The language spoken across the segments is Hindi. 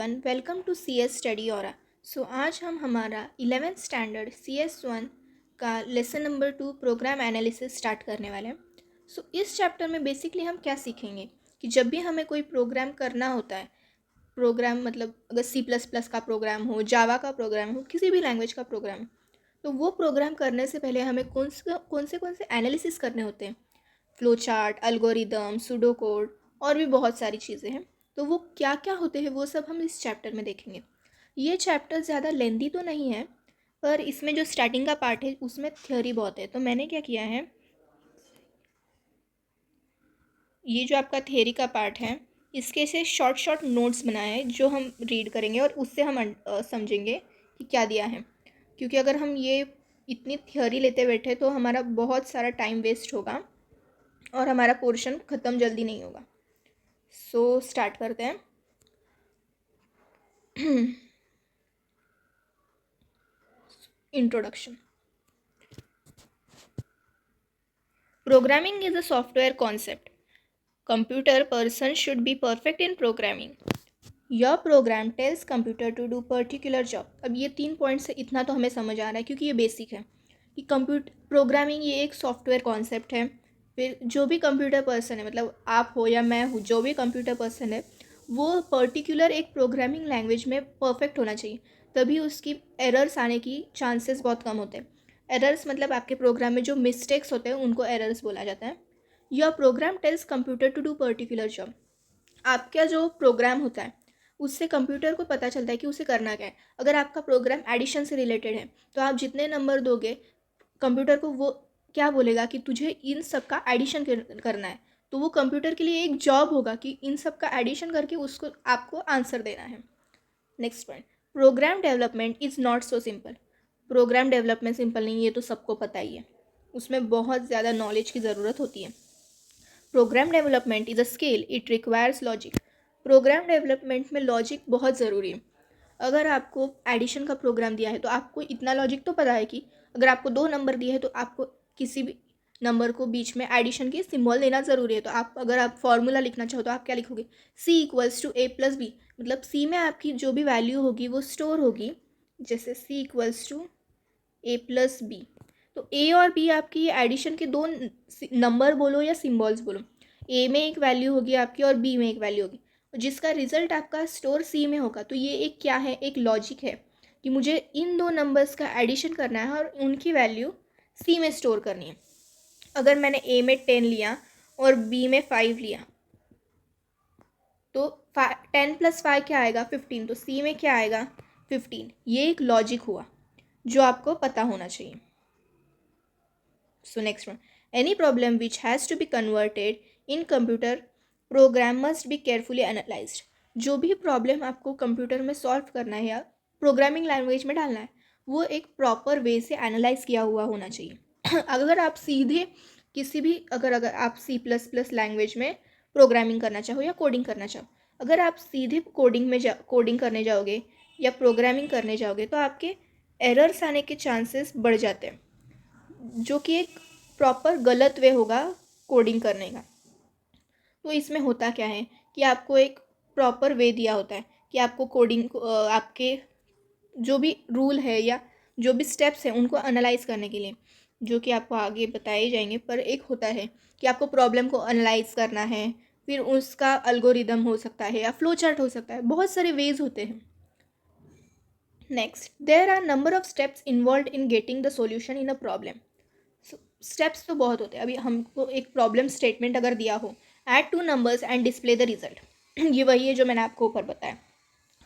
Everyone, welcome to CS study aura. So आज हम हमारा 11th स्टैंडर्ड CS1 का lesson number 2 program analysis start करने वाले हैं। सो इस चैप्टर में बेसिकली हम क्या सीखेंगे कि जब भी हमें कोई प्रोग्राम करना होता है, प्रोग्राम मतलब अगर C++ का प्रोग्राम हो, जावा का प्रोग्राम हो, किसी भी लैंग्वेज का प्रोग्राम हो, तो वो प्रोग्राम करने से पहले हमें कौन से एनालिसिस करने होते हैं। Flow chart, algorithm, pseudo code और भी बहुत सारी चीज़ें हैं। तो वो क्या क्या होते हैं वो सब हम इस चैप्टर में देखेंगे। ये चैप्टर ज़्यादा लेंदी तो नहीं है, पर इसमें जो स्टार्टिंग का पार्ट है उसमें थ्योरी बहुत है। तो मैंने क्या किया है, ये जो आपका थ्योरी का पार्ट है इसके से शॉर्ट शॉर्ट नोट्स बनाए हैं जो हम रीड करेंगे और उससे हम समझेंगे कि क्या दिया है। क्योंकि अगर हम ये इतनी थ्योरी लेते बैठे तो हमारा बहुत सारा टाइम वेस्ट होगा और हमारा पोर्शन ख़त्म जल्दी नहीं होगा। सो स्टार्ट करते हैं। Introduction. Programming is a software concept. Computer person should be perfect in programming. Your program tells computer to do particular job. अब ये 3 पॉइंट से इतना तो हमें समझ आ रहा है क्योंकि ये बेसिक है कि कंप्यूटर प्रोग्रामिंग ये एक सॉफ्टवेयर कॉन्सेप्ट है। फिर जो भी कंप्यूटर पर्सन है, मतलब आप हो या मैं हूँ, जो भी कंप्यूटर पर्सन है वो पर्टिकुलर एक प्रोग्रामिंग लैंग्वेज में परफेक्ट होना चाहिए, तभी उसकी एरर्स आने की चांसेस बहुत कम होते हैं। एरर्स मतलब आपके प्रोग्राम में जो मिस्टेक्स होते हैं उनको एरर्स बोला जाता है। Your program tells computer to do particular job. आपका जो प्रोग्राम होता है उससे कंप्यूटर को पता चलता है कि उसे करना क्या है। अगर आपका प्रोग्राम एडिशन से रिलेटेड है तो आप जितने नंबर दोगे कंप्यूटर को वो क्या बोलेगा कि तुझे इन सब का एडिशन करना है। तो वो कंप्यूटर के लिए एक जॉब होगा कि इन सब का एडिशन करके उसको आपको आंसर देना है। Next point, program development is not so simple. Program development simple नहीं, ये तो सबको पता ही है, उसमें बहुत ज़्यादा नॉलेज की ज़रूरत होती है। Program development is a skill, it requires logic. Program development में लॉजिक बहुत ज़रूरी है। अगर आपको एडिशन का प्रोग्राम दिया है तो आपको इतना लॉजिक तो पता है कि अगर आपको 2 नंबर दिए हैं तो आपको किसी भी नंबर को बीच में एडिशन की सिंबल देना ज़रूरी है। तो आप अगर आप फॉर्मूला लिखना चाहो तो आप क्या लिखोगे, C=A+B। मतलब C में आपकी जो भी वैल्यू होगी वो स्टोर होगी, जैसे C=A+B। तो ए और बी आपकी एडिशन के दो नंबर बोलो या सिम्बॉल्स बोलो, ए में एक वैल्यू होगी आपकी और बी में एक वैल्यू होगी, जिसका रिजल्ट आपका स्टोर सी में होगा। तो ये एक क्या है, एक लॉजिक है कि मुझे इन दो नंबर्स का एडिशन करना है और उनकी वैल्यू सी में स्टोर करनी है। अगर मैंने ए में 10 लिया और बी में 5 लिया तो 10 + 5 क्या आएगा, 15। तो सी में क्या आएगा, 15। ये एक लॉजिक हुआ जो आपको पता होना चाहिए। So next one, any problem which has to be converted in computer program must be carefully analyzed. जो भी प्रॉब्लम आपको कंप्यूटर में सॉल्व करना है या प्रोग्रामिंग लैंग्वेज में डालना है वो एक प्रॉपर वे से एनालाइज किया हुआ होना चाहिए। अगर आप सीधे किसी भी अगर आप C++ लैंग्वेज में प्रोग्रामिंग करना चाहो या कोडिंग करना चाहो, अगर आप सीधे कोडिंग करने जाओगे या प्रोग्रामिंग करने जाओगे तो आपके एरर्स आने के चांसेस बढ़ जाते हैं, जो कि एक प्रॉपर गलत वे होगा कोडिंग करने का। तो इसमें होता क्या है कि आपको एक प्रॉपर वे दिया होता है कि आपको कोडिंग को आपके जो भी रूल है या जो भी स्टेप्स हैं उनको एनालाइज करने के लिए, जो कि आपको आगे बताए जाएंगे। पर एक होता है कि आपको प्रॉब्लम को एनालाइज करना है, फिर उसका एल्गोरिदम हो सकता है या फ्लो चार्ट हो सकता है, बहुत सारे वेज होते हैं। Next, there are number of steps involve in getting the solution in a problem. Steps तो बहुत होते हैं। अभी हमको एक प्रॉब्लम स्टेटमेंट अगर दिया हो, add 2 numbers and display the result, ये वही है जो मैंने आपको ऊपर बताया।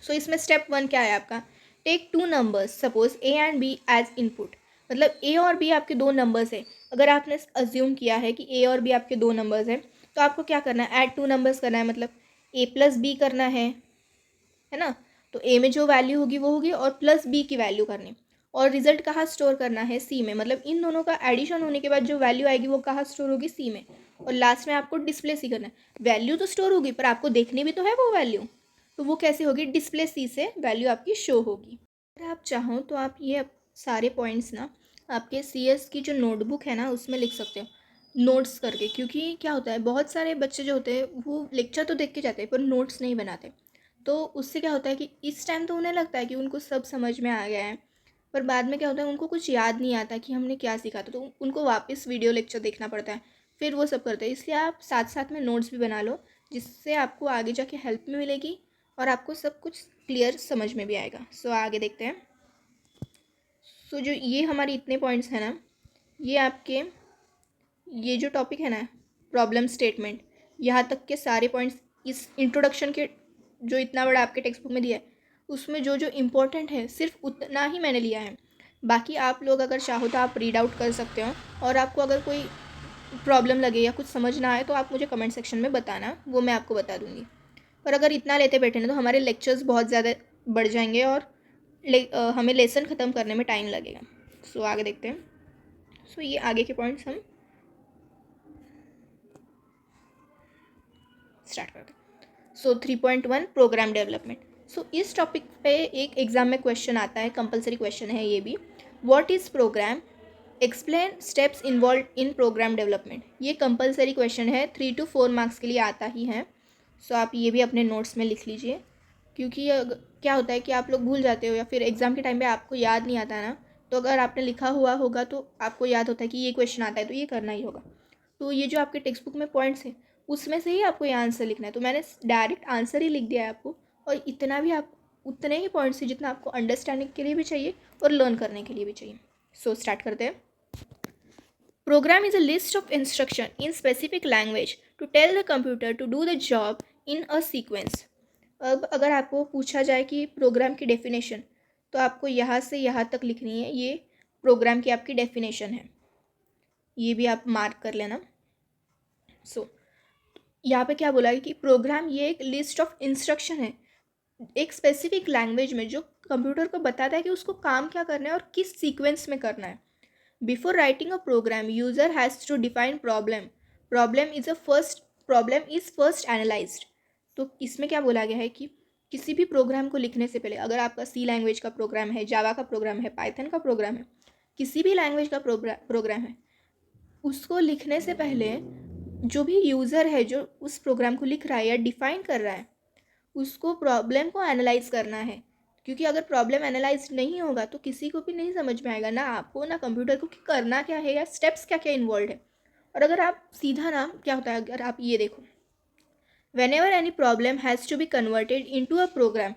सो इसमें स्टेप 1 क्या है आपका, take 2 numbers suppose A and B as input. मतलब A और B आपके 2 नंबर्स है। अगर आपने अज्यूम किया है कि A और B आपके 2 नंबर्स हैं तो आपको क्या करना है, ऐड 2 नंबर्स करना है, मतलब A+B करना है ना। तो ए में जो वैल्यू होगी वो होगी और प्लस बी की वैल्यू करनी, और रिजल्ट कहाँ स्टोर करना है, सी में। मतलब इन दोनों का एडिशन होने के बाद जो वैल्यू आएगी वो कहाँ स्टोर होगी, सी में। और लास्ट में आपको डिस्प्ले सी करना है। वैल्यू तो स्टोर होगी पर आपको देखनी भी तो है वो वैल्यू, तो वो कैसे होगी, डिस्प्ले सी से वैल्यू आपकी शो होगी। अगर आप चाहो तो आप ये सारे पॉइंट्स ना आपके CS की जो नोटबुक है ना उसमें लिख सकते हो नोट्स करके। क्योंकि क्या होता है, बहुत सारे बच्चे जो होते हैं वो लेक्चर तो देख के जाते हैं पर नोट्स नहीं बनाते। तो उससे क्या होता है कि इस टाइम तो उन्हें लगता है कि उनको सब समझ में आ गया है, पर बाद में क्या होता है उनको कुछ याद नहीं आता कि हमने क्या सीखा था, तो उनको वापस वीडियो लेक्चर देखना पड़ता है, फिर वो सब करते हैं। इसलिए आप साथ साथ में नोट्स भी बना लो, जिससे आपको आगे जाके हेल्प भी मिलेगी और आपको सब कुछ क्लियर समझ में भी आएगा। सो आगे देखते हैं। सो जो ये हमारी इतने पॉइंट्स हैं ना, ये आपके ये जो टॉपिक है ना प्रॉब्लम स्टेटमेंट, यहाँ तक के सारे पॉइंट्स इस इंट्रोडक्शन के जो इतना बड़ा आपके टेक्स्ट बुक में दिया है उसमें जो जो इम्पोर्टेंट है सिर्फ उतना ही मैंने लिया है। बाकी आप लोग अगर चाहो तो आप रीड आउट कर सकते हो, और आपको अगर कोई प्रॉब्लम लगे या कुछ समझ ना आए तो आप मुझे कमेंट सेक्शन में बताना, वो मैं आपको बता दूँगी। पर अगर इतना लेते बैठे ना तो हमारे लेक्चर्स बहुत ज़्यादा बढ़ जाएंगे और हमें लेसन ख़त्म करने में टाइम लगेगा। सो आगे देखते हैं। सो ये आगे के पॉइंट्स हम स्टार्ट करते हैं। सो 3.1 प्रोग्राम डेवलपमेंट। सो इस टॉपिक पे एक एग्ज़ाम में क्वेश्चन आता है, कंपलसरी क्वेश्चन है ये भी। What is program, explain steps involve in program development. ये कंपलसरी क्वेश्चन है, 3 to 4 मार्क्स के लिए आता ही है। सो आप ये भी अपने नोट्स में लिख लीजिए, क्योंकि क्या होता है कि आप लोग भूल जाते हो या फिर एग्ज़ाम के टाइम पे आपको याद नहीं आता ना, तो अगर आपने लिखा हुआ होगा तो आपको याद होता है कि ये क्वेश्चन आता है तो ये करना ही होगा। तो ये जो आपके टेक्स्ट बुक में पॉइंट्स हैं उसमें से ही आपको ये आंसर लिखना है, तो मैंने डायरेक्ट आंसर ही लिख दिया है आपको। और इतना भी आप उतने ही पॉइंट्स हैं जितना आपको अंडरस्टैंडिंग के लिए भी चाहिए और लर्न करने के लिए भी चाहिए। सो स्टार्ट करते हैं। Program is a list of instruction in specific language to tell the computer to do the job in a sequence. अब अगर आपको पूछा जाए कि प्रोग्राम की डेफिनेशन, तो आपको यहाँ से यहाँ तक लिखनी है। ये प्रोग्राम की आपकी डेफिनेशन है, ये भी आप मार्क कर लेना। सो यहाँ पे क्या बोला है कि प्रोग्राम ये एक लिस्ट ऑफ इंस्ट्रक्शन है एक स्पेसिफिक लैंग्वेज में, जो कंप्यूटर को बताता है कि उसको काम क्या करना है और किस सीक्वेंस में करना है। Before writing a program user has to define problem. Problem is first analyzed. तो इसमें क्या बोला गया है कि किसी भी प्रोग्राम को लिखने से पहले, अगर आपका सी लैंग्वेज का प्रोग्राम है, जावा का प्रोग्राम है, पाइथन का प्रोग्राम है, किसी भी लैंग्वेज का प्रोग्राम है, उसको लिखने से पहले जो भी यूज़र है जो उस प्रोग्राम को लिख रहा है या डिफ़ाइन कर रहा है, उसको प्रॉब्लम को एनालाइज करना है। क्योंकि अगर प्रॉब्लम एनालाइज नहीं होगा तो किसी को भी नहीं समझ में आएगा, ना आपको ना कंप्यूटर को, कि करना क्या है या स्टेप्स क्या क्या इन्वॉल्व है। और अगर आप सीधा ना, क्या होता है, अगर आप ये देखो, whenever any problem has to be converted into a program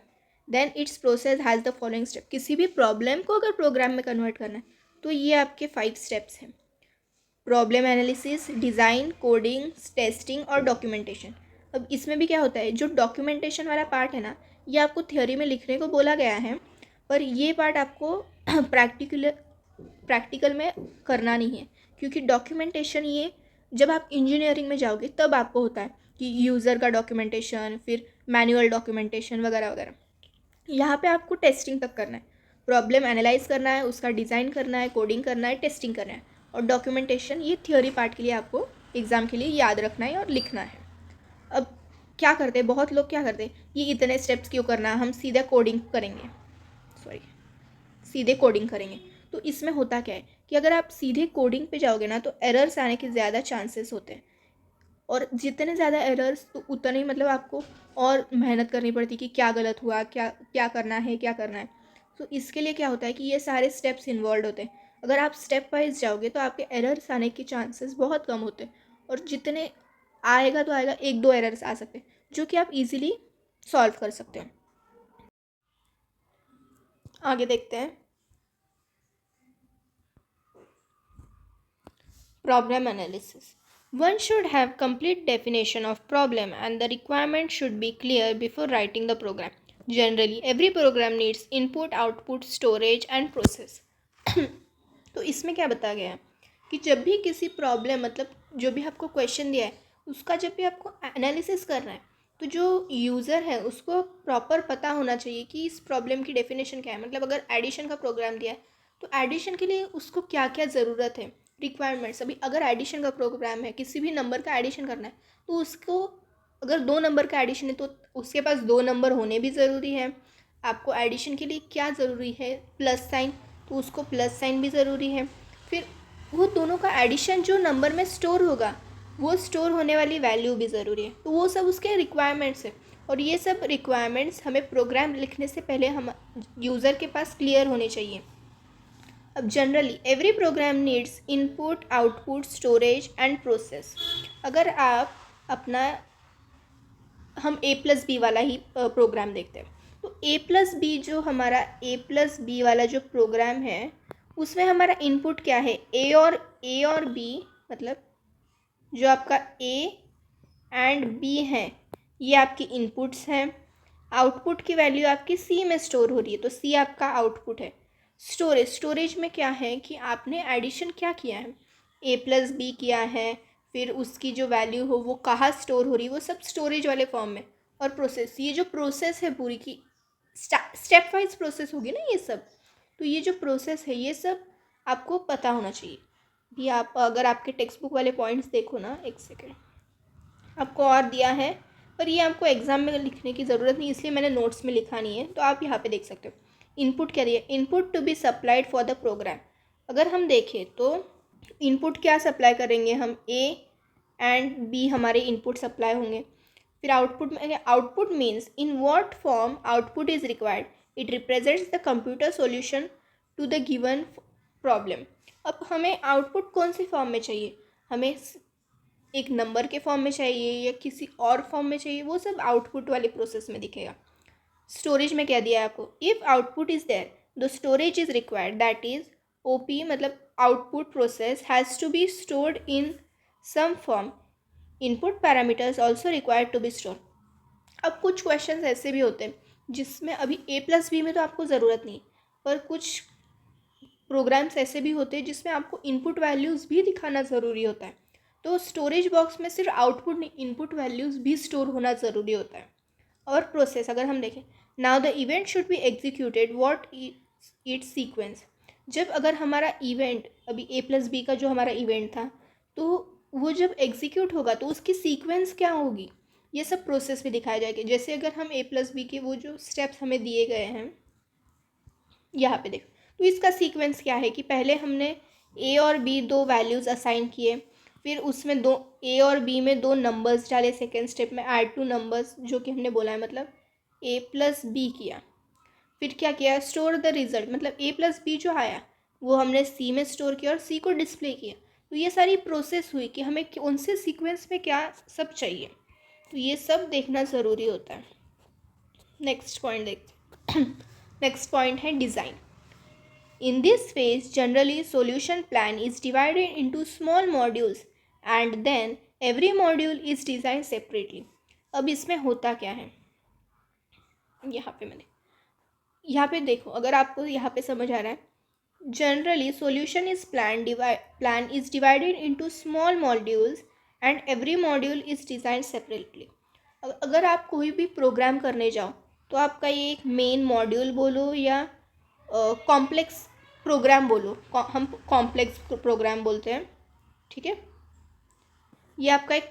then its process has the following step। किसी भी प्रॉब्लम को अगर प्रोग्राम में कन्वर्ट करना है तो ये आपके 5 स्टेप्स हैं। Problem analysis, design, coding, testing और डॉक्यूमेंटेशन। अब इसमें भी क्या होता है, जो डॉक्यूमेंटेशन वाला पार्ट है ना, ये आपको थ्योरी में लिखने को बोला गया है, पर ये पार्ट आपको प्रैक्टिकल में करना नहीं है। क्योंकि डॉक्यूमेंटेशन ये जब आप इंजीनियरिंग में जाओगे तब आपको होता है कि यूज़र का डॉक्यूमेंटेशन, फिर मैनुअल डॉक्यूमेंटेशन वगैरह वगैरह। यहाँ पे आपको टेस्टिंग तक करना है, प्रॉब्लम एनालाइज करना है, उसका डिज़ाइन करना है, कोडिंग करना है, टेस्टिंग करना है, और डॉक्यूमेंटेशन ये थ्योरी पार्ट के लिए आपको एग्ज़ाम के लिए याद रखना है और लिखना है। अब क्या करते हैं बहुत लोग, क्या करते हैं, ये इतने स्टेप्स क्यों करना, हम सीधा कोडिंग करेंगे, सीधे कोडिंग करेंगे। तो इसमें होता क्या है कि अगर आप सीधे कोडिंग पे जाओगे ना तो एरर्स आने के ज़्यादा चांसेस होते हैं, और जितने ज़्यादा एरर्स तो उतने ही मतलब आपको और मेहनत करनी पड़ती कि क्या गलत हुआ, क्या क्या करना है, क्या करना है। तो इसके लिए क्या होता है कि ये सारे स्टेप्स इन्वॉल्व होते हैं। अगर आप स्टेप वाइज जाओगे तो आपके एरर्स आने के चांसेस बहुत कम होते हैं, और जितने आएगा तो आएगा, 1-2 एरर्स आ सकते हैं जो कि आप इजीली सॉल्व कर सकते हैं। आगे देखते हैं। Problem analysis. One should have complete definition of problem and the requirement should be clear before writing the program. Generally, every program needs input, output, storage and process. तो इसमें क्या बताया गया है कि जब भी किसी प्रॉब्लम, मतलब जो भी आपको क्वेश्चन दिया है उसका जब भी आपको एनालिसिस करना है, तो जो यूज़र है उसको प्रॉपर पता होना चाहिए कि इस प्रॉब्लम की डेफिनेशन क्या है। मतलब अगर एडिशन का प्रोग्राम दिया है तो एडिशन के लिए उसको क्या क्या ज़रूरत है, रिक्वायरमेंट्स। अभी अगर एडिशन का प्रोग्राम है, किसी भी नंबर का एडिशन करना है, तो उसको अगर 2 नंबर का एडिशन है तो उसके पास 2 नंबर होने भी ज़रूरी है। आपको एडिशन के लिए क्या ज़रूरी है, प्लस साइन, तो उसको प्लस साइन भी ज़रूरी है। फिर वो दोनों का एडिशन जो नंबर में स्टोर होगा, वो स्टोर होने वाली वैल्यू भी ज़रूरी है। तो वो सब उसके रिक्वायरमेंट्स है, और ये सब रिक्वायरमेंट्स हमें प्रोग्राम लिखने से पहले हम यूज़र के पास क्लियर होने चाहिए। अब generally every programme needs input, output, storage and process. अगर आप अपना हम A+B वाला ही प्रोग्राम देखते हैं, तो A+B जो हमारा A+B वाला जो प्रोग्राम है उसमें हमारा इनपुट क्या है, A और B, मतलब जो आपका A एंड B है ये आपकी इनपुट्स हैं। आउटपुट की वैल्यू आपकी C में स्टोर हो रही है, तो C आपका आउटपुट है। स्टोरेज में क्या है कि आपने एडिशन क्या किया है, A+B किया है, फिर उसकी जो वैल्यू हो वो कहाँ स्टोर हो रही है, वो सब स्टोरेज वाले फॉर्म में। और प्रोसेस, ये जो प्रोसेस है पूरी की स्टेप वाइज प्रोसेस होगी ना ये सब, तो ये जो प्रोसेस है ये सब आपको पता होना चाहिए। भी आप अगर आपके टेक्स्ट बुक वाले पॉइंट्स देखो ना, एक सेकेंड, आपको और दिया है, पर ये आपको एग्जाम में लिखने की ज़रूरत नहीं, इसलिए मैंने नोट्स में लिखा नहीं है, तो आप यहाँ पे देख सकते हो। इनपुट क्या दिया, input to be supplied for the program. अगर हम देखें तो इनपुट क्या सप्लाई करेंगे हम, A एंड B हमारे इनपुट सप्लाई होंगे। फिर आउटपुट में, output means in what form output is required, it represents the computer solution to the given problem. अब हमें आउटपुट कौन सी फॉर्म में चाहिए, हमें एक नंबर के फॉर्म में चाहिए या किसी और फॉर्म में चाहिए, वो सब आउटपुट वाले प्रोसेस में दिखेगा। स्टोरेज में क्या दिया है आपको, if output is there the storage is required, that is OP, मतलब output process has to be stored in some form, input parameters also required to be store. अब कुछ क्वेश्चंस ऐसे भी होते हैं जिसमें अभी A+B में तो आपको ज़रूरत नहीं, पर कुछ प्रोग्राम्स ऐसे भी होते हैं जिसमें आपको इनपुट वैल्यूज़ भी दिखाना ज़रूरी होता है, तो स्टोरेज बॉक्स में सिर्फ आउटपुट नहीं, इनपुट वैल्यूज़ भी स्टोर होना ज़रूरी होता है। और प्रोसेस अगर हम देखें, now the event should be executed what it's sequence. जब अगर हमारा इवेंट अभी A+B का जो हमारा इवेंट था, तो वो जब एग्जीक्यूट होगा तो उसकी सीक्वेंस क्या होगी, ये सब प्रोसेस में दिखाया जाएगा। जैसे अगर हम A+B के वो जो स्टेप्स हमें दिए गए हैं यहाँ पे देखो, तो इसका सीक्वेंस क्या है कि पहले हमने A और B दो वैल्यूज़ असाइन किए, फिर उसमें दो A और B में दो नंबर्स डाले, सेकेंड स्टेप में ऐड टू नंबर्स जो कि हमने बोला है, मतलब A+B किया। फिर क्या किया, स्टोर द रिजल्ट, मतलब A+B जो आया वो हमने C में स्टोर किया और C को डिस्प्ले किया। तो ये सारी प्रोसेस हुई कि हमें कौन से सीक्वेंस में क्या सब चाहिए, तो ये सब देखना ज़रूरी होता है। नेक्स्ट पॉइंट देखते हैं। नेक्स्ट पॉइंट है design. In this phase, generally solution plan is divided into small modules and then every module is designed separately. अब इसमें होता क्या है, यहाँ पे देखो, अगर आपको यहाँ पे समझ आ रहा है, generally solution is plan is divided into small modules and every module is designed separately. अगर आप कोई भी प्रोग्राम करने जाओ तो आपका ये एक मेन मॉड्यूल बोलो या कॉम्प्लेक्स प्रोग्राम बोलो, हम कॉम्प्लेक्स प्रोग्राम बोलते हैं, ठीक है, ये आपका एक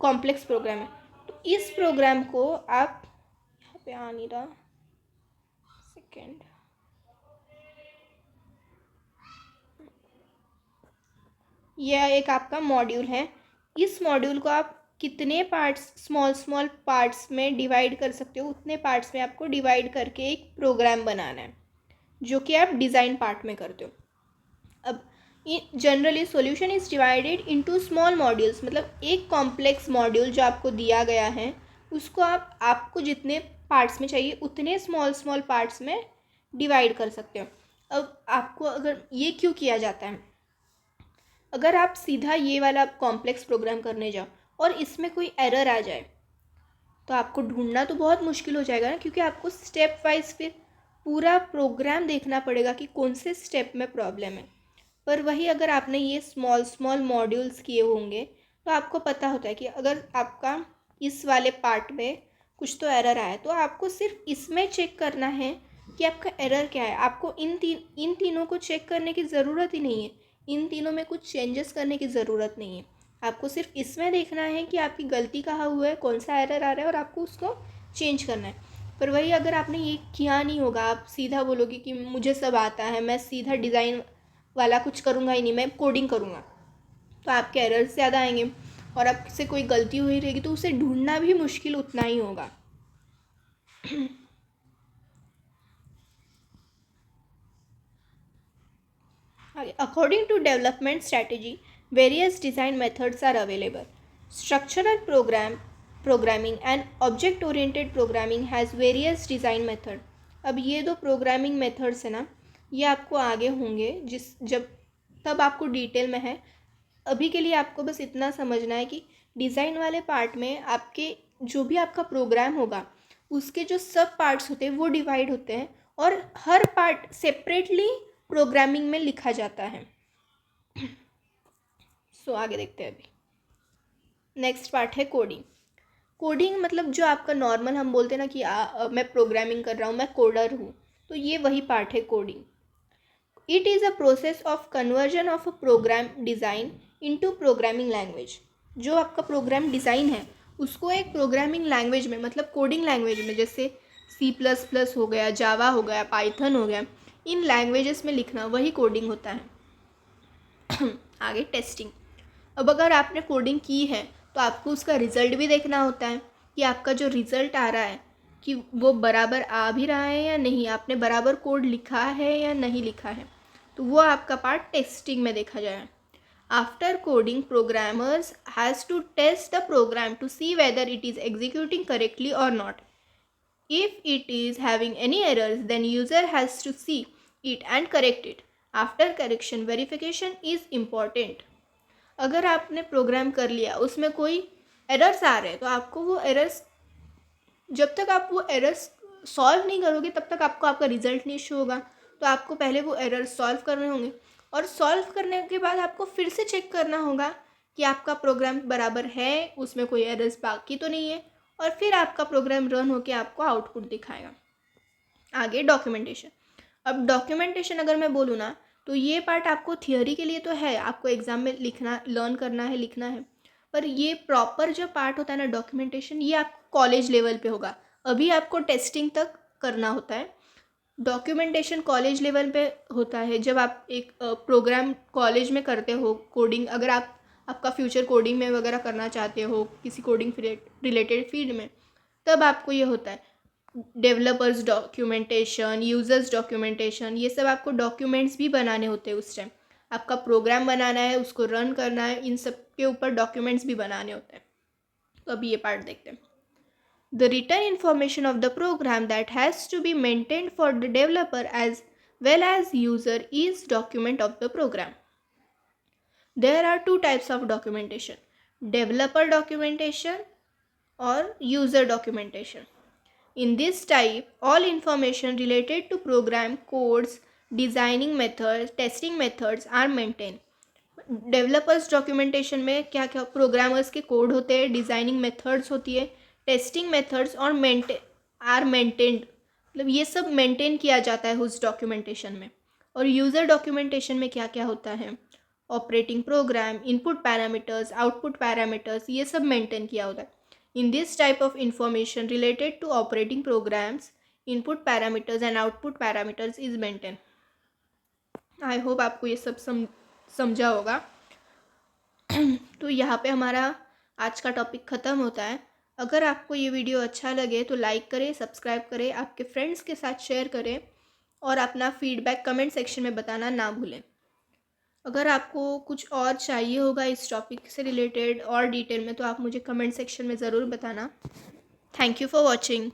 कॉम्प्लेक्स प्रोग्राम है। तो इस प्रोग्राम को आप, यहाँ पे आ नहीं रहा, सेकेंड, यह एक आपका मॉड्यूल है। इस मॉड्यूल को आप कितने पार्ट्स, स्मॉल पार्ट्स में डिवाइड कर सकते हो, उतने पार्ट्स में आपको डिवाइड करके एक प्रोग्राम बनाना है, जो कि आप डिज़ाइन पार्ट में करते हो। अब generally solution is divided into small modules, मतलब एक कॉम्प्लेक्स मॉड्यूल जो आपको दिया गया है उसको आपको जितने पार्ट्स में चाहिए उतने स्मॉल पार्ट्स में डिवाइड कर सकते हो। अब आपको अगर ये क्यों किया जाता है, अगर आप सीधा ये वाला कॉम्प्लेक्स प्रोग्राम करने जाओ और इसमें कोई एरर आ जाए तो आपको ढूंढना तो बहुत मुश्किल हो जाएगा ना, क्योंकि आपको स्टेप वाइज फिर पूरा प्रोग्राम देखना पड़ेगा कि कौन से स्टेप में प्रॉब्लम है। पर वही अगर आपने ये स्मॉल मॉड्यूल्स किए होंगे तो आपको पता होता है कि अगर आपका इस वाले पार्ट में कुछ तो एरर आया तो आपको सिर्फ इसमें चेक करना है कि आपका एरर क्या है। आपको इन तीनों को चेक करने की ज़रूरत ही नहीं है, इन तीनों में कुछ चेंजेस करने की ज़रूरत नहीं है। आपको सिर्फ इसमें देखना है कि आपकी गलती कहाँ हुआ है, कौन सा एरर आ रहा है और आपको उसको चेंज करना है। पर वही अगर आपने ये किया नहीं होगा, आप सीधा बोलोगे कि मुझे सब आता है, मैं सीधा डिज़ाइन वाला कुछ करूँगा ही नहीं, मैं कोडिंग करूँगा, तो आपके एरर्स ज़्यादा आएंगे और आपसे कोई गलती हुई रहेगी तो उसे ढूंढना भी मुश्किल उतना ही होगा। According to development strategy, various design methods are available. Structural programming and object-oriented programming has various design method. अब ये दो प्रोग्रामिंग मेथड्स है ना, ये आपको आगे होंगे जब तब आपको डिटेल में है. अभी के लिए आपको बस इतना समझना है कि डिज़ाइन वाले पार्ट में आपके जो भी आपका प्रोग्राम होगा उसके जो सब पार्ट्स होते हैं वो डिवाइड होते हैं और हर पार्ट सेपरेटली प्रोग्रामिंग में लिखा जाता है. आगे देखते हैं. अभी नेक्स्ट पार्ट है कोडिंग. कोडिंग मतलब जो आपका नॉर्मल हम बोलते हैं ना कि मैं प्रोग्रामिंग कर रहा हूँ, मैं कोडर हूँ, तो ये वही पार्ट है coding. It is a process of conversion of a program design into programming language. जो आपका प्रोग्राम डिज़ाइन है उसको एक प्रोग्रामिंग लैंग्वेज में, मतलब कोडिंग लैंग्वेज में, जैसे C++ हो गया, जावा हो गया, पाइथन हो गया, इन लैंग्वेजेस में लिखना वही कोडिंग होता है. आगे टेस्टिंग. अब अगर आपने कोडिंग की है तो आपको उसका रिज़ल्ट भी देखना होता है कि आपका जो रिज़ल्ट आ रहा है कि वो बराबर आ भी रहा है या नहीं, आपने बराबर कोड लिखा है या नहीं लिखा है, तो वो आपका पार्ट टेस्टिंग में देखा जाए. After coding programmers has to test the program to see whether it is executing correctly और not. If it is having any errors, then user has to see it and correct it. After correction, verification is important. अगर आपने प्रोग्राम कर लिया, उसमें कोई एरर्स आ रहे हैं, तो आपको वो एरर्स, जब तक आप वो एरर्स सॉल्व नहीं करोगे तब तक आपको आपका रिजल्ट नहीं शो होगा. तो आपको पहले वो एरर्स सॉल्व करने होंगे और सॉल्व करने के बाद आपको फिर से चेक करना होगा कि आपका प्रोग्राम बराबर है, उसमें कोई एरर्स बाकी तो नहीं है, और फिर आपका प्रोग्राम रन होकर आपको आउटपुट दिखाएगा. आगे डॉक्यूमेंटेशन. अब डॉक्यूमेंटेशन अगर मैं बोलूँ ना, तो ये पार्ट आपको थियोरी के लिए तो है, आपको एग्ज़ाम में लिखना, लर्न करना है, लिखना है, पर ये प्रॉपर जो पार्ट होता है ना डॉक्यूमेंटेशन, ये आपको कॉलेज लेवल पे होगा. अभी आपको टेस्टिंग तक करना होता है. डॉक्यूमेंटेशन कॉलेज लेवल पे होता है जब आप एक प्रोग्राम कॉलेज में करते हो कोडिंग. अगर आपका फ्यूचर कोडिंग में वगैरह करना चाहते हो, किसी कोडिंग रिलेटेड फील्ड में, तब आपको ये होता है. डेवलपर्स डॉक्यूमेंटेशन, यूज़र्स डॉक्यूमेंटेशन, ये सब आपको डॉक्यूमेंट्स भी बनाने होते हैं. उस टाइम आपका प्रोग्राम बनाना है, उसको रन करना है, इन सब के ऊपर डॉक्यूमेंट्स भी बनाने होते हैं. तो अभी ये पार्ट देखते हैं. The written information of the program that has to be maintained for the developer as well as user is document of the program. There are two types of documentation: developer documentation or user documentation. In this type, all information related to program codes, designing methods, testing methods are maintained. Developers documentation में क्या क्या प्रोग्रामर्स के कोड होते हैं, डिज़ाइनिंग मेथड्स होती है, टेस्टिंग मेथड्स और मेंटेन्ड, मतलब ये सब मेंटेन किया जाता है उस डॉक्यूमेंटेशन में. और यूज़र डॉक्यूमेंटेशन में क्या क्या होता है, operating program, input parameters, output parameters, ये सब मेंटेन किया होता है. In this type of information related to operating programs, input parameters and output parameters is maintain. I hope आपको ये सब समझा होगा. तो यहाँ पे हमारा आज का टॉपिक ख़त्म होता है. अगर आपको ये वीडियो अच्छा लगे तो लाइक करें, सब्सक्राइब करें, आपके फ्रेंड्स के साथ शेयर करें और अपना फीडबैक कमेंट सेक्शन में बताना ना भूलें. अगर आपको कुछ और चाहिए होगा इस टॉपिक से रिलेटेड और डिटेल में, तो आप मुझे कमेंट सेक्शन में ज़रूर बताना. Thank you for watching.